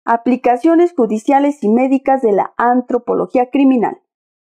Aplicaciones judiciales y médicas de la antropología criminal.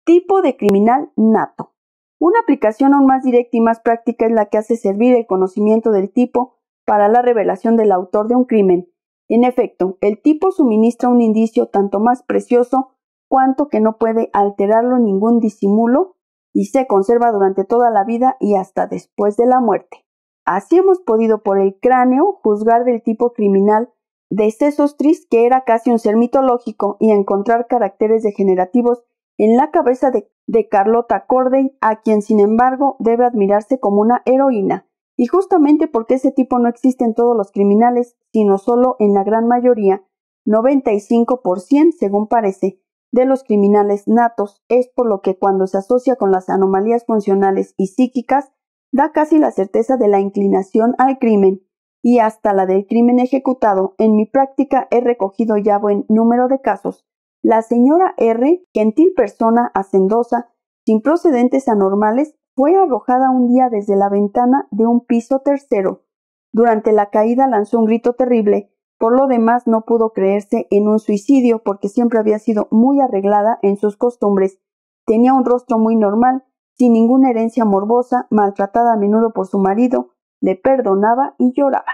Tipo de criminal nato. Una aplicación aún más directa y más práctica es la que hace servir el conocimiento del tipo para la revelación del autor de un crimen. En efecto, el tipo suministra un indicio tanto más precioso cuanto que no puede alterarlo ningún disimulo y se conserva durante toda la vida y hasta después de la muerte. Así hemos podido por el cráneo juzgar del tipo criminal de Sesostris, que era casi un ser mitológico, y encontrar caracteres degenerativos en la cabeza de Carlota Corday, a quien sin embargo debe admirarse como una heroína, y justamente porque ese tipo no existe en todos los criminales, sino solo en la gran mayoría, 95% según parece, de los criminales natos, es por lo que cuando se asocia con las anomalías funcionales y psíquicas, da casi la certeza de la inclinación al crimen, y hasta la del crimen ejecutado. En mi práctica he recogido ya buen número de casos. La señora R., gentil persona hacendosa, sin procedentes anormales, fue arrojada un día desde la ventana de un piso tercero. Durante la caída lanzó un grito terrible. Por lo demás no pudo creerse en un suicidio porque siempre había sido muy arreglada en sus costumbres. Tenía un rostro muy normal, sin ninguna herencia morbosa, maltratada a menudo por su marido, le perdonaba y lloraba.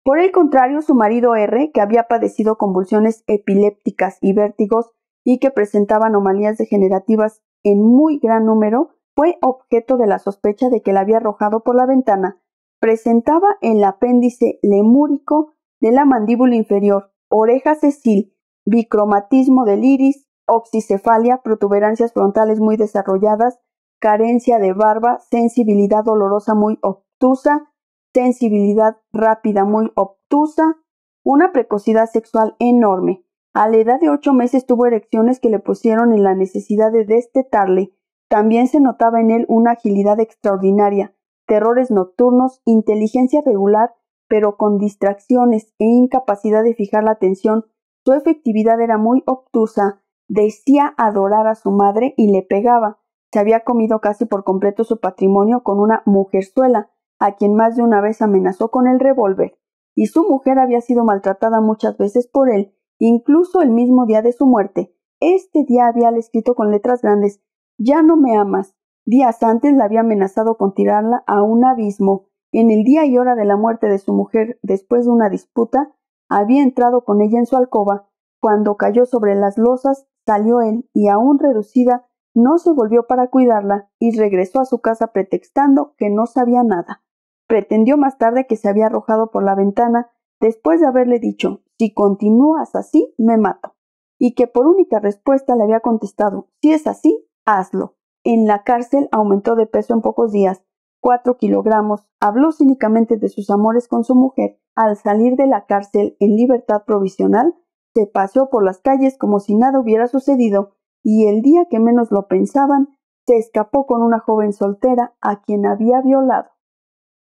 Por el contrario, su marido R., que había padecido convulsiones epilépticas y vértigos y que presentaba anomalías degenerativas en muy gran número, fue objeto de la sospecha de que la había arrojado por la ventana. Presentaba el apéndice lemúrico de la mandíbula inferior, oreja sesil, bicromatismo del iris, oxicefalia, protuberancias frontales muy desarrolladas, carencia de barba, sensibilidad dolorosa muy obtusa, sensibilidad rápida muy obtusa, una precocidad sexual enorme. A la edad de 8 meses tuvo erecciones que le pusieron en la necesidad de destetarle. También se notaba en él una agilidad extraordinaria, terrores nocturnos, inteligencia regular, pero con distracciones e incapacidad de fijar la atención. Su efectividad era muy obtusa, decía adorar a su madre y le pegaba. Se había comido casi por completo su patrimonio con una mujerzuela, a quien más de una vez amenazó con el revólver, y su mujer había sido maltratada muchas veces por él, incluso el mismo día de su muerte. Este día habíale escrito con letras grandes: «Ya no me amas». Días antes la había amenazado con tirarla a un abismo. En el día y hora de la muerte de su mujer, después de una disputa, había entrado con ella en su alcoba. Cuando cayó sobre las losas, salió él, y aún reducida, no se volvió para cuidarla, y regresó a su casa pretextando que no sabía nada. Pretendió más tarde que se había arrojado por la ventana, después de haberle dicho: «Si continúas así, me mato», y que por única respuesta le había contestado: «Si es así, hazlo». En la cárcel aumentó de peso en pocos días, 4 kilogramos, habló cínicamente de sus amores con su mujer. Al salir de la cárcel en libertad provisional, se paseó por las calles como si nada hubiera sucedido, y el día que menos lo pensaban, se escapó con una joven soltera a quien había violado.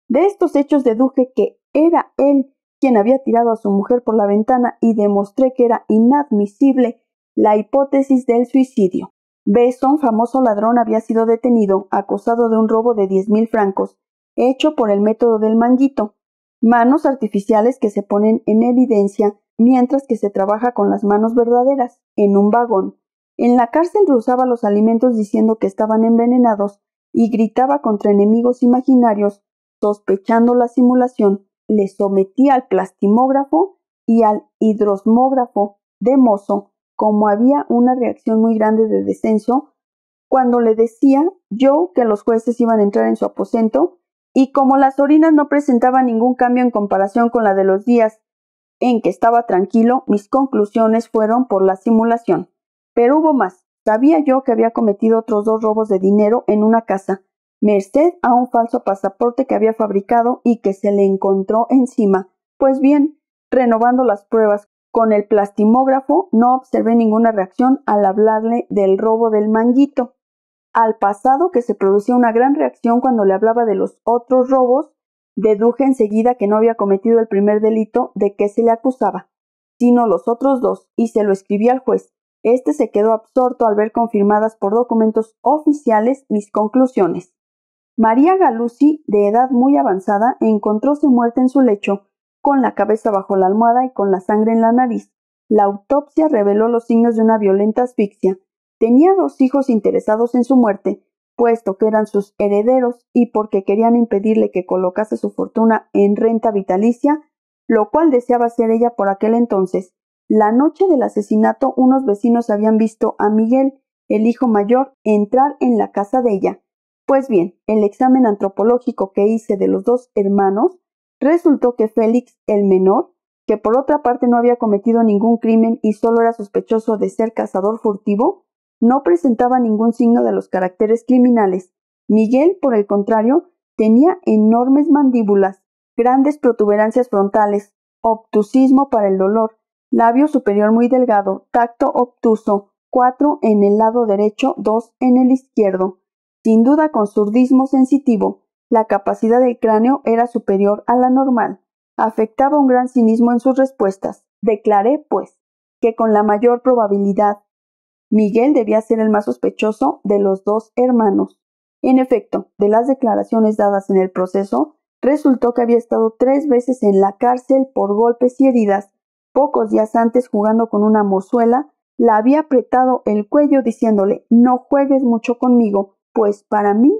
De estos hechos deduje que era él quien había tirado a su mujer por la ventana y demostré que era inadmisible la hipótesis del suicidio. Besson, famoso ladrón, había sido detenido, acusado de un robo de 10,000 francos, hecho por el método del manguito, manos artificiales que se ponen en evidencia mientras que se trabaja con las manos verdaderas, en un vagón. En la cárcel rehusaba los alimentos diciendo que estaban envenenados y gritaba contra enemigos imaginarios, sospechando la simulación. Le sometía al plastimógrafo y al hidrosmógrafo de mozo. Como había una reacción muy grande de descenso cuando le decía yo que los jueces iban a entrar en su aposento, y como las orinas no presentaban ningún cambio en comparación con la de los días en que estaba tranquilo, mis conclusiones fueron por la simulación. Pero hubo más. Sabía yo que había cometido otros 2 robos de dinero en una casa, merced a un falso pasaporte que había fabricado y que se le encontró encima. Pues bien, renovando las pruebas con el plastimógrafo, no observé ninguna reacción al hablarle del robo del manguito. Al pasado que se producía una gran reacción cuando le hablaba de los otros robos, deduje enseguida que no había cometido el primer delito de que se le acusaba, sino los otros 2, y se lo escribí al juez. Este se quedó absorto al ver confirmadas por documentos oficiales mis conclusiones. María Galuzzi, de edad muy avanzada, encontróse muerta en su lecho, con la cabeza bajo la almohada y con la sangre en la nariz. La autopsia reveló los signos de una violenta asfixia. Tenía 2 hijos interesados en su muerte, puesto que eran sus herederos y porque querían impedirle que colocase su fortuna en renta vitalicia, lo cual deseaba hacer ella por aquel entonces. La noche del asesinato, unos vecinos habían visto a Miguel, el hijo mayor, entrar en la casa de ella. Pues bien, el examen antropológico que hice de los 2 hermanos resultó que Félix, el menor, que por otra parte no había cometido ningún crimen y solo era sospechoso de ser cazador furtivo, no presentaba ningún signo de los caracteres criminales. Miguel, por el contrario, tenía enormes mandíbulas, grandes protuberancias frontales, obtusismo para el dolor, labio superior muy delgado, tacto obtuso, 4 en el lado derecho, 2 en el izquierdo. Sin duda con surdismo sensitivo, la capacidad del cráneo era superior a la normal. Afectaba un gran cinismo en sus respuestas. Declaré, pues, que con la mayor probabilidad Miguel debía ser el más sospechoso de los 2 hermanos. En efecto, de las declaraciones dadas en el proceso, resultó que había estado 3 veces en la cárcel por golpes y heridas. Pocos días antes, jugando con una mozuela, la había apretado el cuello diciéndole: «No juegues mucho conmigo, pues para mí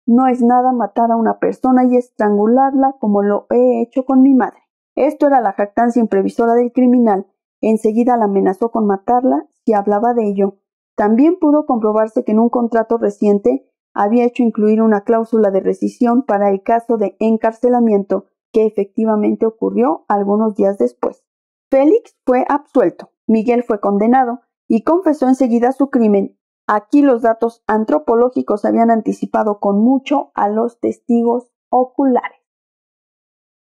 no es nada matar a una persona y estrangularla como lo he hecho con mi madre». Esto era la jactancia imprevisora del criminal. Enseguida la amenazó con matarla si hablaba de ello. También pudo comprobarse que en un contrato reciente había hecho incluir una cláusula de rescisión para el caso de encarcelamiento, que efectivamente ocurrió algunos días después. Félix fue absuelto, Miguel fue condenado y confesó enseguida su crimen. Aquí los datos antropológicos habían anticipado con mucho a los testigos oculares.